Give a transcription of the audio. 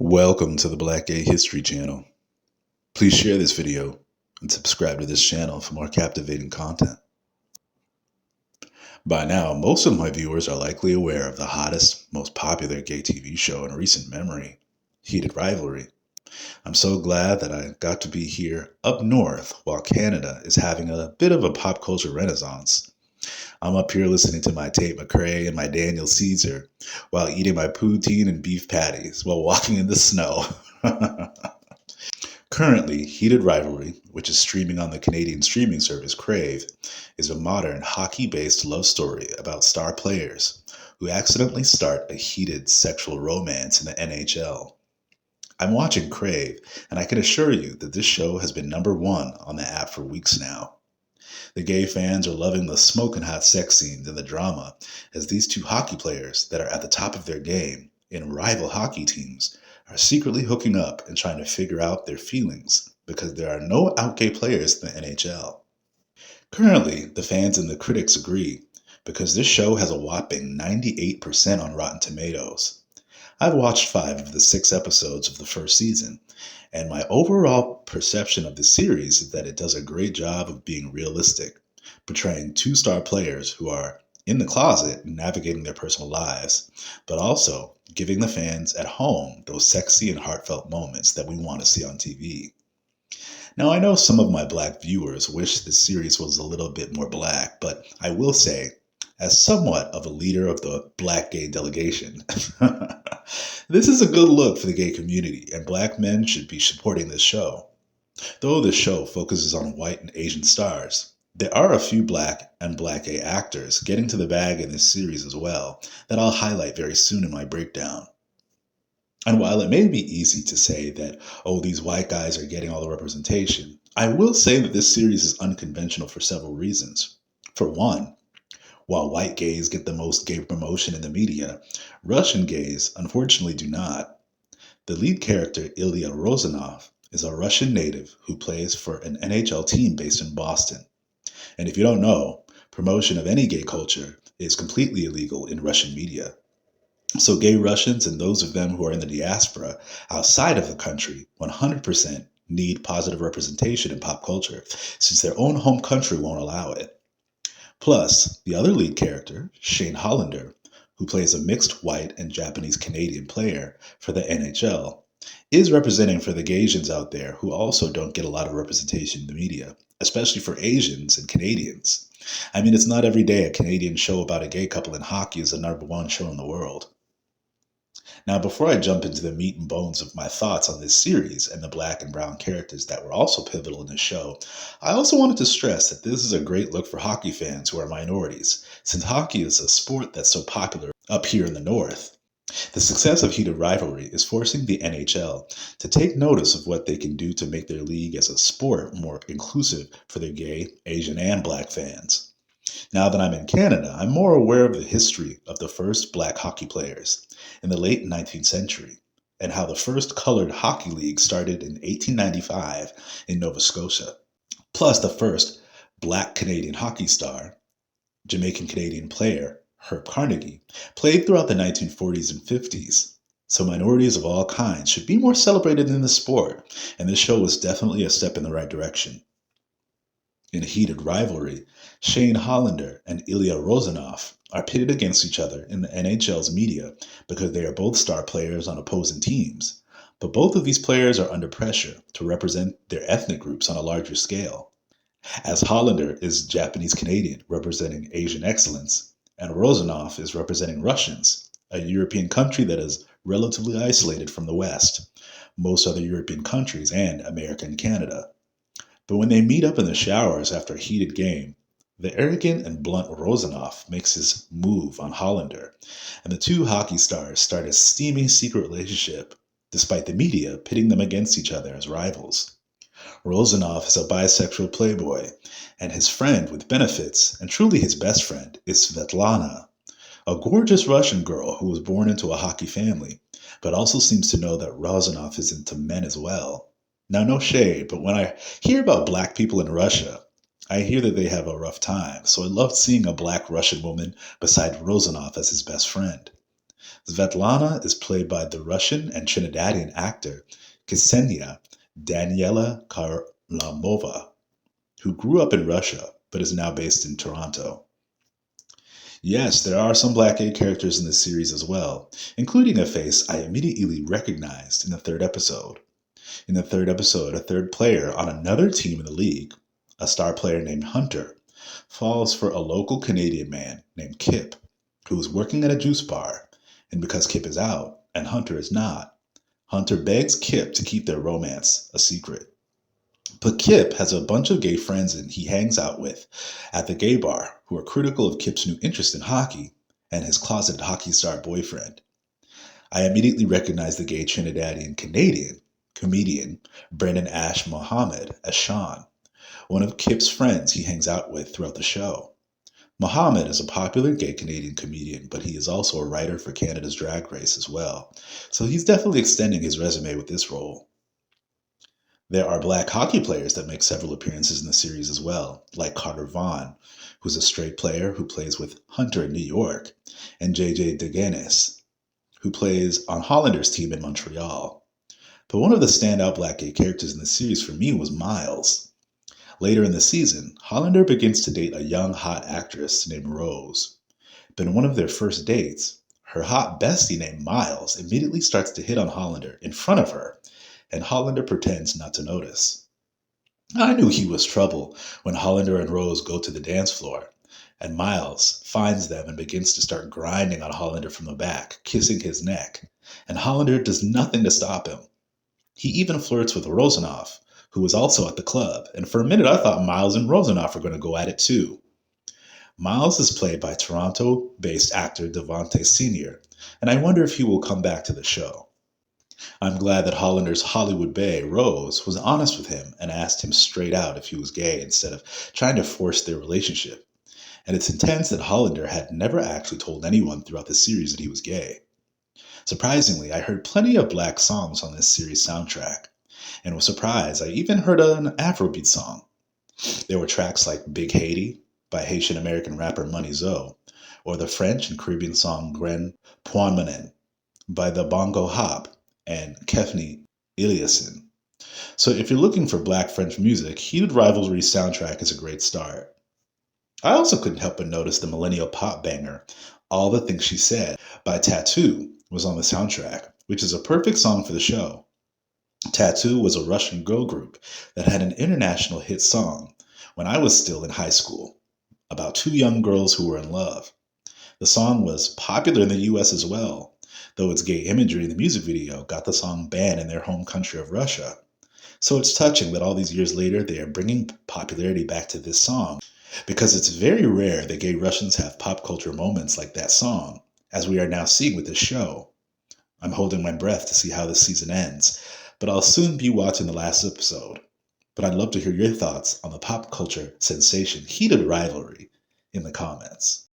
Welcome to the Black Gay History Channel. Please share this video and subscribe to this channel for more captivating content. By now, most of my viewers are likely aware of the hottest, most popular gay TV show in recent memory, Heated Rivalry. I'm so glad that I got to be here up north while Canada is having a bit of a pop culture renaissance. I'm up here listening to my Tate McRae and my Daniel Caesar while eating my poutine and beef patties while walking in the snow. Currently, Heated Rivalry, which is streaming on the Canadian streaming service Crave, is a modern hockey-based love story about star players who accidentally start a heated sexual romance in the NHL. I'm watching Crave, and I can assure you that this show has been #1 on the app for weeks now. The gay fans are loving the smoking hot sex scenes and the drama as these two hockey players that are at the top of their game in rival hockey teams are secretly hooking up and trying to figure out their feelings because there are no out gay players in the NHL. Currently, the fans and the critics agree because this show has a whopping 98% on Rotten Tomatoes. I've watched 5 of the 6 episodes of the first season, and my overall perception of the series is that it does a great job of being realistic, portraying 2 star players who are in the closet and navigating their personal lives, but also giving the fans at home those sexy and heartfelt moments that we want to see on TV. Now, I know some of my black viewers wish this series was a little bit more black, but I will say, as somewhat of a leader of the black gay delegation, this is a good look for the gay community, and black men should be supporting this show. Though the show focuses on white and Asian stars, there are a few black and black gay actors getting to the bag in this series as well that I'll highlight very soon in my breakdown. And while it may be easy to say that, oh, these white guys are getting all the representation, I will say that this series is unconventional for several reasons. For one, while white gays get the most gay promotion in the media, Russian gays unfortunately do not. The lead character, Ilya Rozanov, is a Russian native who plays for an NHL team based in Boston. And if you don't know, promotion of any gay culture is completely illegal in Russian media. So gay Russians and those of them who are in the diaspora outside of the country 100% need positive representation in pop culture, since their own home country won't allow it. Plus, the other lead character, Shane Hollander, who plays a mixed white and Japanese Canadian player for the NHL, is representing for the Gaysians out there who also don't get a lot of representation in the media, especially for Asians and Canadians. I mean, it's not every day a Canadian show about a gay couple in hockey is the #1 show in the world. Now, before I jump into the meat and bones of my thoughts on this series and the black and brown characters that were also pivotal in the show, I also wanted to stress that this is a great look for hockey fans who are minorities, since hockey is a sport that's so popular up here in the North. The success of Heated Rivalry is forcing the NHL to take notice of what they can do to make their league as a sport more inclusive for their gay, Asian, and black fans. Now that I'm in Canada, I'm more aware of the history of the first black hockey players in the late 19th century and how the first colored hockey league started in 1895 in Nova Scotia. Plus, the first black Canadian hockey star, Jamaican Canadian player Herb Carnegie, played throughout the 1940s and 50s. So minorities of all kinds should be more celebrated in the sport, and this show was definitely a step in the right direction. In a Heated Rivalry, Shane Hollander and Ilya Rozanov are pitted against each other in the NHL's media because they are both star players on opposing teams. But both of these players are under pressure to represent their ethnic groups on a larger scale, as Hollander is Japanese Canadian representing Asian excellence, and Rozanov is representing Russians, a European country that is relatively isolated from the West, most other European countries, and America and Canada. But when they meet up in the showers after a heated game, the arrogant and blunt Rozanov makes his move on Hollander, and the two hockey stars start a steamy secret relationship, despite the media pitting them against each other as rivals. Rozanov is a bisexual playboy, and his friend with benefits, and truly his best friend, is Svetlana, a gorgeous Russian girl who was born into a hockey family, but also seems to know that Rozanov is into men as well. Now, no shade, but when I hear about black people in Russia, I hear that they have a rough time, so I loved seeing a black Russian woman beside Rozanov as his best friend. Svetlana is played by the Russian and Trinidadian actor Ksenia Daniela Karlamova, who grew up in Russia but is now based in Toronto. Yes, there are some black gay characters in this series as well, including a face I immediately recognized in the third episode. In the third episode, a third player on another team in the league, a star player named Hunter, falls for a local Canadian man named Kip, who is working at a juice bar, and because Kip is out and Hunter is not, Hunter begs Kip to keep their romance a secret. But Kip has a bunch of gay friends that he hangs out with at the gay bar who are critical of Kip's new interest in hockey and his closeted hockey star boyfriend. I immediately recognized the gay Trinidadian Canadian comedian Brendan Ash Mohammed as Sean, one of Kip's friends he hangs out with throughout the show. Mohammed is a popular gay Canadian comedian, but he is also a writer for Canada's Drag Race as well, so he's definitely extending his resume with this role. There are black hockey players that make several appearances in the series as well, like Carter Vaughn, who's a straight player who plays with Hunter in New York, and JJ Deganis, who plays on Hollander's team in Montreal. But one of the standout black gay characters in the series for me was Miles. Later in the season, Hollander begins to date a young hot actress named Rose. But in one of their first dates, her hot bestie named Miles immediately starts to hit on Hollander in front of her, and Hollander pretends not to notice. I knew he was trouble when Hollander and Rose go to the dance floor, and Miles finds them and begins to start grinding on Hollander from the back, kissing his neck, and Hollander does nothing to stop him. He even flirts with Rosenoff, who was also at the club, and for a minute I thought Miles and Rosenoff were going to go at it too. Miles is played by Toronto-based actor Devontae Sr., and I wonder if he will come back to the show. I'm glad that Hollander's Hollywood bae, Rose, was honest with him and asked him straight out if he was gay instead of trying to force their relationship. And it's intense that Hollander had never actually told anyone throughout the series that he was gay. Surprisingly, I heard plenty of black songs on this series soundtrack, and was surprised I even heard an Afrobeat song. There were tracks like Big Haiti by Haitian American rapper Money Zoe, or the French and Caribbean song Gren Poinmanen by the Bongo Hop and Kefni Iliasin. So if you're looking for black French music, Heated Rivalry's soundtrack is a great start. I also couldn't help but notice the millennial pop banger, All the Things She Said by Tattoo was on the soundtrack, which is a perfect song for the show. Tattoo was a Russian girl group that had an international hit song when I was still in high school, about two young girls who were in love. The song was popular in the US as well, though its gay imagery in the music video got the song banned in their home country of Russia. So it's touching that all these years later they are bringing popularity back to this song, because it's very rare that gay Russians have pop culture moments like that song, as we are now seeing with this show. I'm holding my breath to see how this season ends, but I'll soon be watching the last episode. But I'd love to hear your thoughts on the pop culture sensation Heated Rivalry in the comments.